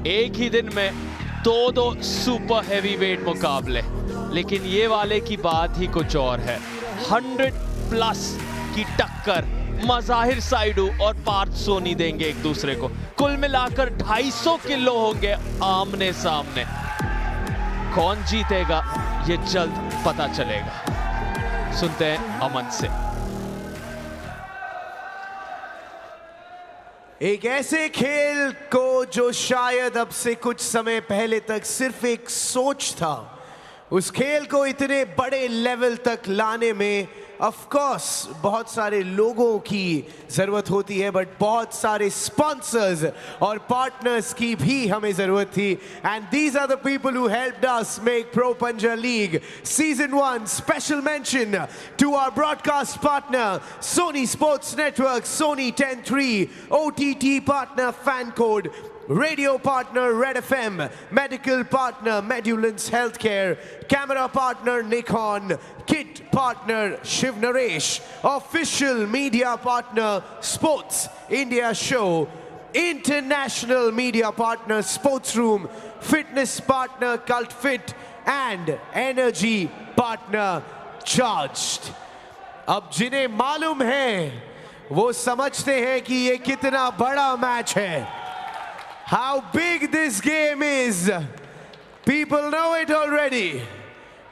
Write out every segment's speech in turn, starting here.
एक ही दिन में दो सुपर हेवी वेट मुकाबले, लेकिन ये वाले की बात ही कुछ और है। 100+ की टक्कर मज़ाहिर साइडू और पार्थ सोनी देंगे एक दूसरे को। कुल मिलाकर 250 किलो होंगे आमने सामने। कौन जीतेगा ये जल्द पता चलेगा। सुनते हैं अमन से। एक ऐसे खेल को जो शायद अब से कुछ समय पहले तक सिर्फ एक सोच था, उस खेल को इतने बड़े लेवल तक लाने में ऑफ कोर्स बहुत सारे लोगों की जरूरत होती है, बट बहुत सारे स्पॉन्सर्स और पार्टनर्स की भी हमें जरूरत थी। And these are the people who helped us make Pro Panja League season 1। Special mention to our broadcast partner Sony Sports Network, Sony 10-3, OTT partner FanCode, radio partner Red FM, medical partner Medulance Healthcare, camera partner Nikon, kit partner Shiv Naresh, official media partner Sports India Show, international media partner Sports Room, fitness partner Cult Fit, and energy partner Charged. अब जिन्हें मालूम है वो समझते हैं कि ये कितना बड़ा मैच है। How big this game is, people know it already,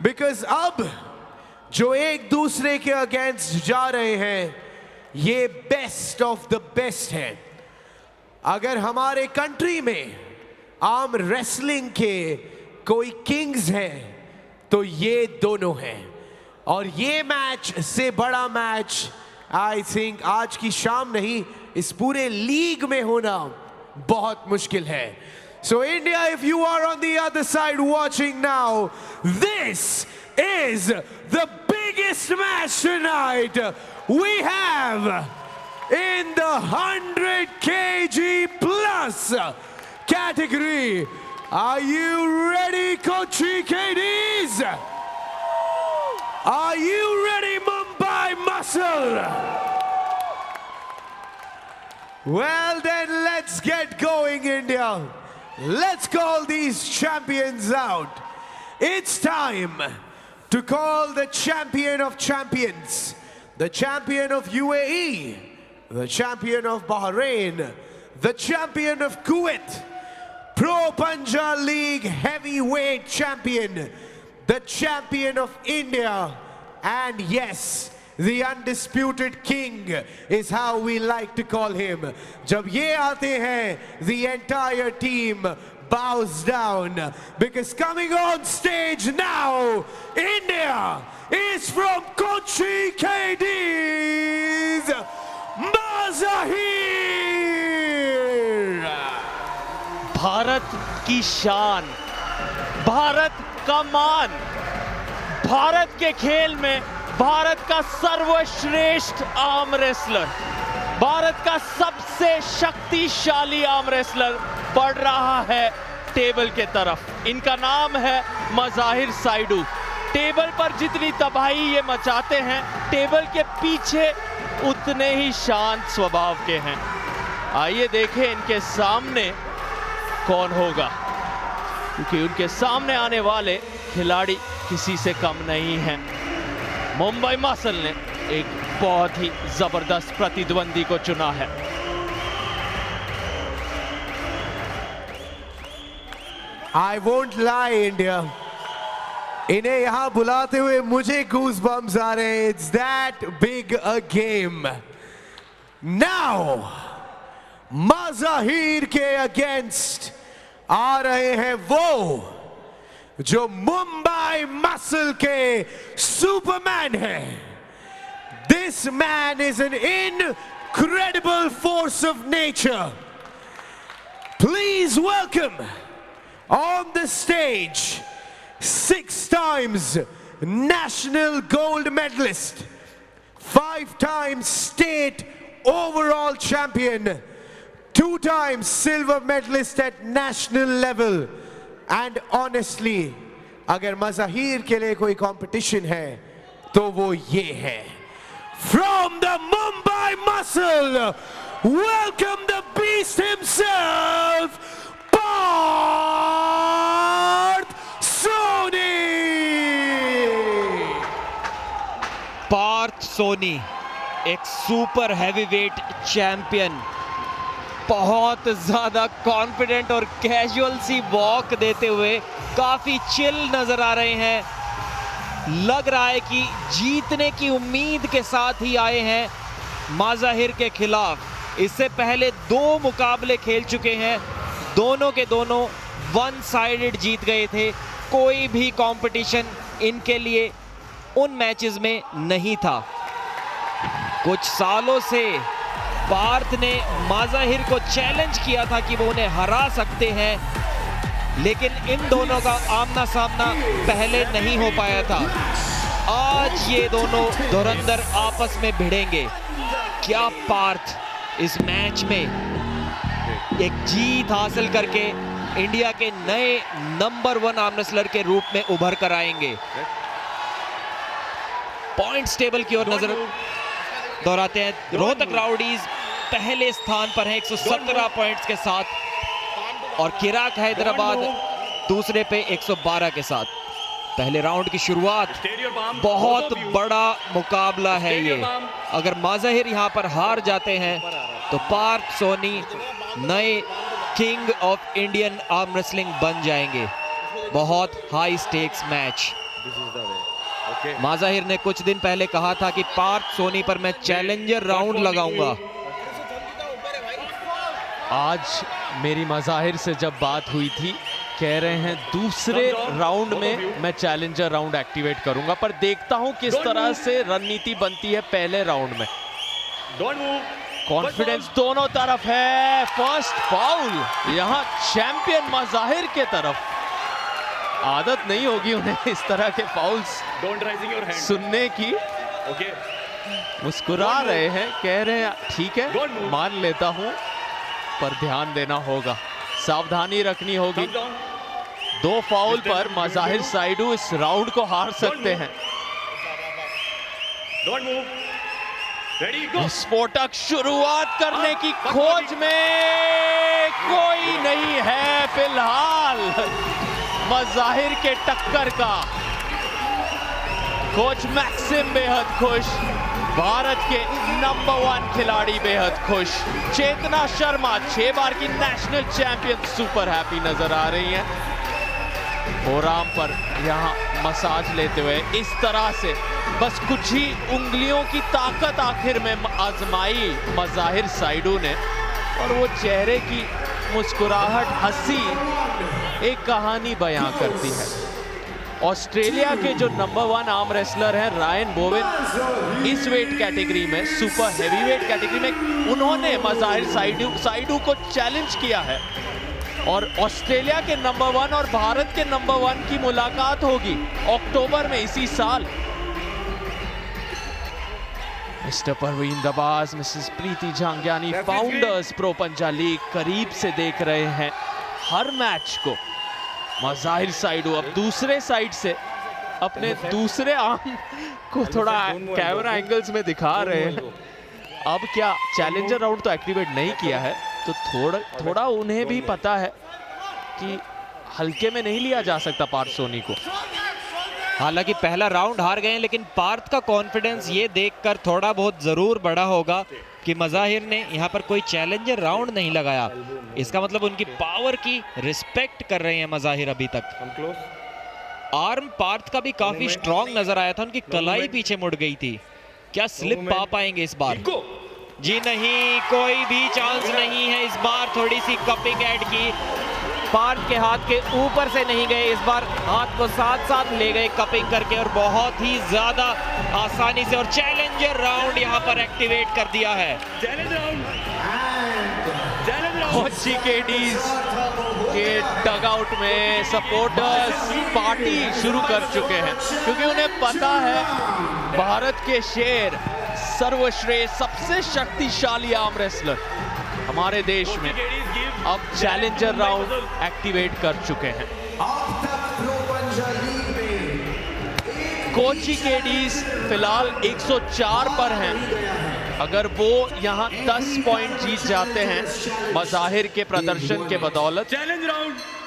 because अब जो एक दूसरे के अगेंस्ट जा रहे हैं ये बेस्ट ऑफ द बेस्ट है। अगर हमारे कंट्री में आर्म रेसलिंग के कोई किंग्स हैं तो ये दोनों हैं, और ये मैच से बड़ा मैच आई थिंक आज की शाम नहीं, इस पूरे लीग में होना बहुत मुश्किल है। So India, if you are on the other side watching now, this is the biggest match tonight we have in the 100 kg plus category. Are you ready, Kochi KDs? Are you ready, Mumbai Muscle? Well then, let's get going, India. Let's call these champions out. It's time to call the champion of champions, the champion of UAE, the champion of Bahrain, the champion of Kuwait, Pro Punjab League heavyweight champion, the champion of India, and yes, the undisputed king is how we like to call him. Jab ye aate hain, the entire team bows down, because coming on stage now, India is from Kochi KDs, Mazahir. Bharat की शान, भारत का मान, भारत के खेल में भारत का सर्वश्रेष्ठ arm wrestler, Bharat का सबसे शक्तिशाली आर्म रेसलर बढ़ रहा है टेबल के तरफ। इनका नाम है मज़ाहिर साइडू। टेबल पर जितनी तबाही ये मचाते हैं, टेबल के पीछे उतने ही शांत स्वभाव के हैं। आइए देखें इनके सामने कौन होगा, क्योंकि उनके सामने आने वाले खिलाड़ी किसी से कम नहीं हैं। मुंबई मसल ने एक बहुत ही जबरदस्त प्रतिद्वंदी को चुना है। I won't lie, India. इन्हें यहां बुलाते हुए मुझे goosebumps आ रहे हैं. It's that big a game. Now, Mazahir के against आ रहे हैं वो जो मुंबई मसल के सुपरमैन है. This man is an incredible force of nature. Please welcome on the stage 6 times national gold medalist, 5 times state overall champion, 2 times silver medalist at national level. And honestly, अगर मज़ाहिर के लिए कोई competition है तो वो ये है. From the Mumbai Muscle, welcome the beast himself, Paul Soni, एक सुपर हैवीवेट चैंपियन, बहुत ज्यादा कॉन्फिडेंट और कैजुअल सी वॉक देते हुए काफी चिल नजर आ रहे हैं। लग रहा है कि जीतने की उम्मीद के साथ ही आए हैं माज़ाहिर के खिलाफ। इससे पहले 2 मुकाबले खेल चुके हैं, दोनों के दोनों वन साइडेड जीत गए थे। कोई भी कंपटीशन इनके लिए उन मैचेस में नहीं था। कुछ सालों से पार्थ ने माज़ाहिर को चैलेंज किया था कि वो उन्हें हरा सकते हैं, लेकिन इन दोनों का आमना सामना पहले नहीं हो पाया था। आज ये दोनों धुरंधर आपस में भिड़ेंगे। क्या पार्थ इस मैच में एक जीत हासिल करके इंडिया के नए नंबर 1 आर्म रेसलर के रूप में उभर कर आएंगे? पॉइंट्स टेबल की ओर नजर दोहराते हैं। रोहतक राउडीज पहले स्थान पर है 117 पॉइंट्स के साथ, और किराक हैदराबाद दूसरे पे 112 के साथ। पहले राउंड की शुरुआत, बहुत बड़ा मुकाबला है ये। अगर माज़ाहिर यहां पर हार जाते हैं तो पार्थ सोनी नए king of Indian arm wrestling बन जाएंगे। बहुत हाई स्टेक्स मैच। माज़ाहिर ने कुछ दिन पहले कहा था कि पार्थ सोनी पर मैं चैलेंजर राउंड लगाऊंगा। आज मेरी माज़ाहिर से जब बात हुई थी, कह रहे हैं दूसरे राउंड में मैं चैलेंजर राउंड एक्टिवेट करूंगा, पर देखता हूं किस तरह से रणनीति बनती है पहले राउंड में। कॉन्फिडेंस दोनों तरफ है। फर्स्ट फाउल यहां चैंपियन माज़ाहिर के तरफ। आदत नहीं होगी उन्हें इस तरह के फाउल्स सुनने की। मुस्कुरा रहे हैं, कह रहे हैं ठीक है मान लेता हूं, पर ध्यान देना होगा, सावधानी रखनी होगी। 2 फाउल पर माज़ाहिर साइडू इस राउंड को हार सकते हैं। विस्फोटक शुरुआत करने की खोज में कोई नहीं है फिलहाल माज़ाहिर के टक्कर का। कोच मैक्सिम बेहद खुश, भारत के नंबर 1 खिलाड़ी बेहद खुश। चेतना शर्मा 6 बार की नेशनल चैंपियन सुपर हैप्पी नजर आ रही हैं। ओराम पर यहां मसाज लेते हुए इस तरह से बस कुछ ही उंगलियों की ताकत आखिर में आजमाई माज़ाहिर साइडू ने, और वो चेहरे की मुस्कुराहट, हंसी एक कहानी बयां करती है। ऑस्ट्रेलिया के जो नंबर 1 आर्म रेसलर हैं रायन बोवेन, इस वेट कैटेगरी में, सुपर हैवीवेट कैटेगरी में, उन्होंने माज़ाहिर साइडू को चैलेंज किया है। और ऑस्ट्रेलिया के नंबर 1 और भारत के नंबर 1 की मुलाकात होगी अक्टूबर में इसी साल। मिस्टर परवीन दबाज, मिसेस प्रीति झांग्यानी, फाउंडर्स प्रो पंजा लीग करीब से देख रहे हैं हर मैच को। माज़ाहिर साइडू अब दूसरे साइड से अपने दूसरे आर्म को थोड़ा कैमरा एंगल्स में दिखा रहे हैं। अब क्या चैलेंजर राउंड तो एक्टिवेट नहीं किया है, तो थोड़ा उन्हें भी पता है कि हल्के में नहीं लिया जा सकता पार्थ सोनी को। हालांकि पहला राउंड हार गए, लेकिन पार्थ का कॉन्फिडेंस ये देखकर थोड़ा बहुत जरूर बढ़ा होगा कि माज़ाहिर ने यहाँ पर कोई चैलेंजर राउंड नहीं लगाया। इसका मतलब उनकी पावर की रिस्पेक्ट कर रहे हैं माज़ाहिर अभी तक। आर्म पार्थ का भी काफी स्ट्रॉन्ग नजर आया था, उनकी कलाई पीछे मुड़ गई थी। क्या स्लिप पा पाएंगे इस बार? जी नहीं, कोई भी चांस नहीं है इस बार। थोड़ी सी कपिंग ऐड की, पार्थ के हाथ के ऊपर से नहीं गए, इस बार हाथ को साथ साथ ले गए कपिंग करके, और बहुत ही ज्यादा आसानी से। और चैलेंजर राउंड यहाँ पर एक्टिवेट कर दिया है। कोची केडीज के डगआउट में सपोर्टर्स पार्टी शुरू कर चुके हैं, क्योंकि उन्हें पता है भारत के शेर, सर्वश्रेष्ठ, सबसे शक्तिशाली आर्म रेसलर हमारे देश में अब चैलेंजर राउंड एक्टिवेट कर चुके हैं। कोची केडीज फिलहाल 104 पर हैं। अगर वो यहां 10 पॉइंट जीत जाते हैं माज़ाहिर के प्रदर्शन के बदौलत,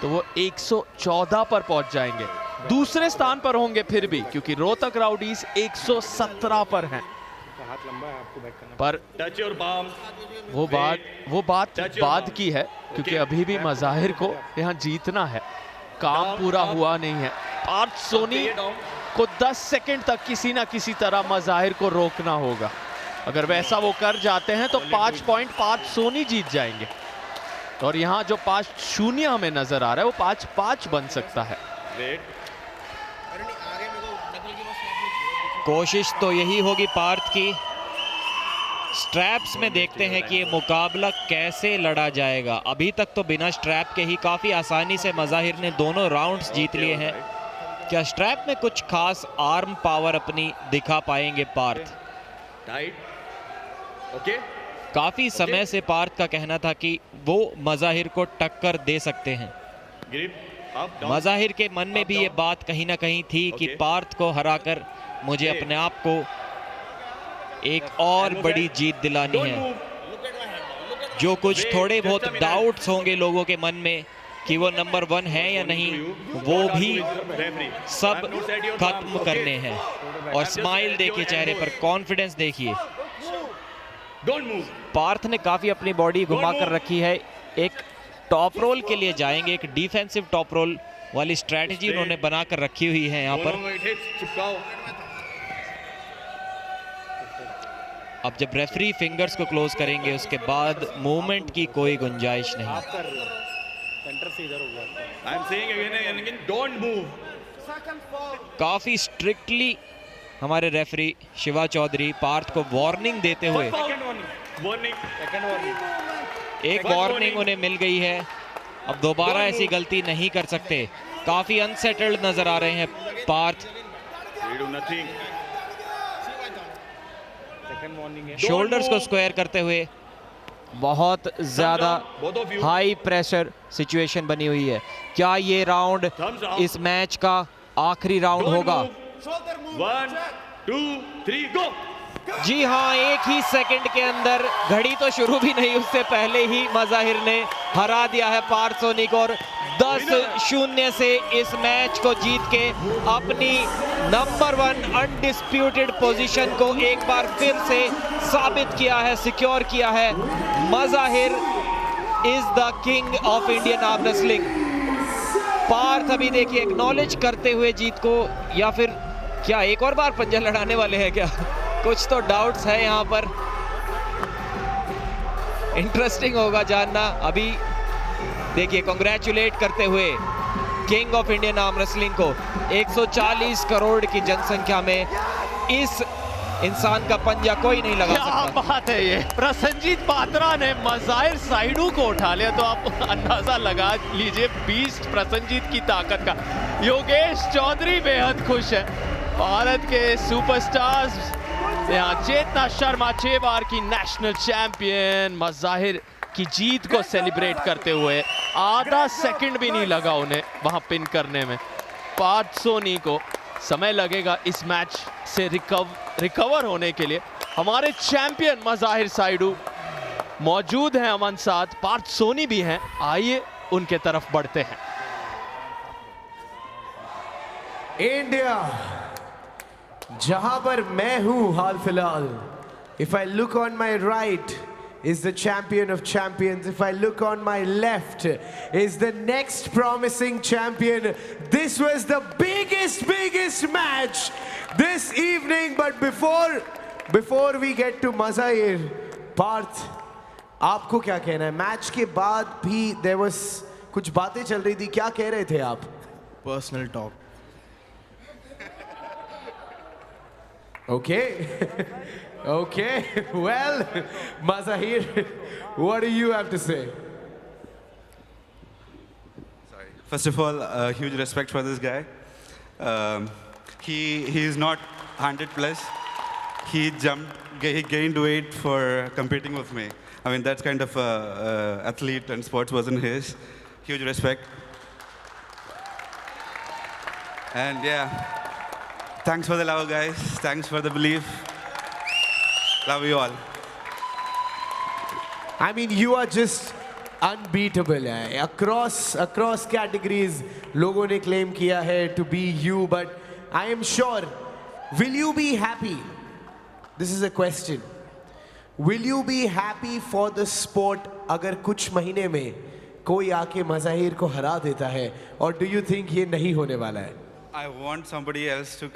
तो वो 114 पर पहुंच जाएंगे। दूसरे स्थान पर होंगे फिर भी, क्योंकि रोहतक राउडीज 117 पर हैं। पर वो बात बाद की है, क्योंकि अभी भी मज़ाहिर को यहाँ जीतना है, काम पूरा हुआ नहीं है। पार्थ सोनी को 10 सेकंड तक किसी ना किसी तरह मज़ाहिर को रोकना होगा। अगर वैसा वो कर जाते हैं तो 5 पॉइंट पार्थ सोनी जीत जाएंगे, और यहाँ जो 5-0 हमें नजर आ रहा है वो 5-5 बन सकता है। कोशिश तो यही होगी पार्थ की। स्ट्रैप्स में देखते हैं कि ये मुकाबला कैसे लड़ा जाएगा। अभी तक तो बिना स्ट्रैप के ही काफ़ी आसानी से मज़ाहिर ने दोनों राउंड्स जीत लिए हैं। क्या स्ट्रैप में कुछ खास आर्म पावर अपनी दिखा पाएंगे पार्थ? काफ़ी समय से पार्थ का कहना था कि वो मज़ाहिर को टक्कर दे सकते हैं। मज़ाहिर के मन में भी ये बात कहीं ना कहीं थी कि पार्थ को हराकर मुझे अपने आप को एक और बड़ी जीत दिलानी है। जो कुछ थोड़े बहुत डाउट्स होंगे लोगों के मन में कि वो नंबर 1 है या नहीं, वो भी सब खत्म करने हैं। और स्माइल देखिए चेहरे पर, कॉन्फिडेंस देखिए। पार्थ ने काफ़ी अपनी बॉडी घुमा कर रखी है। एक टॉप रोल के लिए जाएंगे, एक डिफेंसिव टॉप रोल वाली स्ट्रेटजी उन्होंने बनाकर रखी हुई है यहाँ पर। अब जब रेफरी फिंगर्स को क्लोज करेंगे उसके बाद मूवमेंट की कोई गुंजाइश नहीं। काफी स्ट्रिक्टली हमारे रेफरी शिवा चौधरी पार्थ को वार्निंग देते हुए, एक वार्निंग उन्हें मिल गई है, अब दोबारा ऐसी गलती नहीं कर सकते। काफी अनसेटल्ड नजर आ रहे हैं पार्थ। शोल्डर्स को स्क्वायर करते हुए बहुत ज्यादा हाई प्रेशर सिचुएशन बनी हुई है। क्या ये राउंड इस मैच का आखिरी राउंड होगा? 1 2 3 गो। जी हाँ, एक ही सेकंड के अंदर, घड़ी तो शुरू भी नहीं उससे पहले ही मज़ाहिर ने हरा दिया है पार्थ सोनी को, और 10-0 से इस मैच को जीत के अपनी नंबर 1 अनडिस्प्यूटेड पोजीशन को एक बार फिर से साबित किया है, सिक्योर किया है। Mazahir is the king of Indian arm wrestling. Parth अभी देखिए एक्नॉलेज करते हुए जीत को, या फिर क्या एक और बार पंजा लड़ाने वाले हैं क्या? कुछ तो डाउट्स है यहाँ पर। इंटरेस्टिंग होगा जानना। अभी देखिए कांग्रेचुलेट करते हुए king of Indian arm wrestling को। 140 करोड़ की जनसंख्या में इस इंसान का पंजा कोई नहीं लगा सकता। क्या बात है ये! प्रसन्नजीत पात्रा ने मज़ाहिर साइडू को उठा लिया, तो आप अंदाजा लगा लीजिए बीस्ट प्रसन्नजीत की ताकत का। योगेश चौधरी बेहद खुश है। भारत के सुपरस्टार्स यहाँ चेतना शर्मा 6 बार की नेशनल चैंपियन मज़ाहिर की जीत को सेलिब्रेट करते हुए, आधा सेकंड भी नहीं लगा उन्हें वहां पिन करने में। पार्थ सोनी को समय लगेगा इस मैच से रिकवर होने के लिए। हमारे चैंपियन मज़ाहिर साइडू मौजूद हैं अमन साथ, पार्थ सोनी भी हैं। आइए उनके तरफ बढ़ते हैं। इंडिया, जहां पर मैं हूं हाल फिलहाल, if I look on my right is the champion of champions. If I look on my left is the next promising champion. This was the biggest match this evening. But before we get to Mazahir, Parth, आपको क्या कहना है? Match के बाद भी there was कुछ बातें चल रही थी, क्या कह रहे थे आप? Personal talk. Okay. Okay, well, Mazahir, what do you have to say? Sorry. First of all, huge respect for this guy. He is not 100 plus. He gained weight for competing with me. I mean, that's kind of athlete and sports wasn't his. Huge respect. And yeah, thanks for the love, guys. Thanks for the belief. Love you all. I mean, you are just unbeatable. Across categories, लोगों ने claim किया है to be you, but I am sure, will you be happy This is a question. Will you be happy for the sport अगर कुछ महीने में कोई आके मज़ाहिर को हरा देता है, और do you think ये नहीं होने वाला है? I want somebody else to,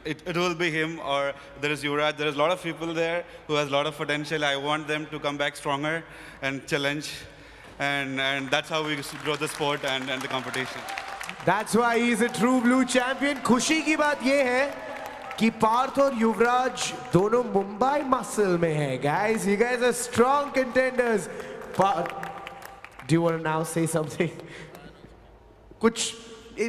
it will be him, or there is Yuvraj. There is a lot of people there who has a lot of potential. I want them to come back stronger and challenge. And that's how we grow the sport and the competition. That's why he is a true blue champion. खुशी की बात ये है कि पार्थ और युवराज दोनों Mumbai muscle में हैं. Guys, you guys are strong contenders. Do you want to now say something? कुछ,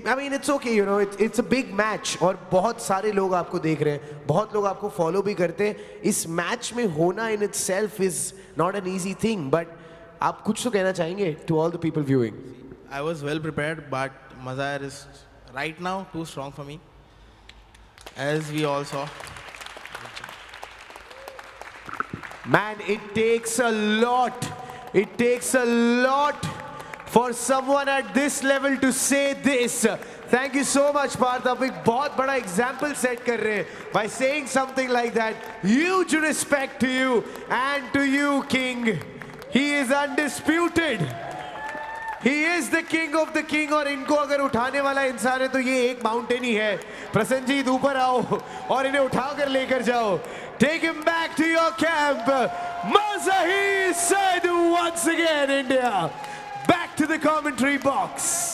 I mean, it's okay, you know, it's a big match और बहुत सारे लोग आपको देख रहे हैं, बहुत लोग आपको follow भी करते हैं. इस match में होना in itself is not an easy thing, but आप कुछ तो कहना चाहेंगे to all the people viewing? I was well prepared, but Mazahir is right now too strong for me, as we all saw. Man, it takes a lot. It takes a lot for someone at this level to say this. Thank you so much, Parth. आप एक बहुत बड़ा example set कर रहे हैं by saying something like that. Huge respect to you and to you, King. He is undisputed. He is the king of the king, और इनको अगर उठाने वाला इंसान है तो ये एक माउंटेन ही है. प्रसन्नजीत ऊपर आओ और इन्हें उठाकर लेकर जाओ. Take him back to your camp. Mazahir Said once again, India. Back to the commentary box.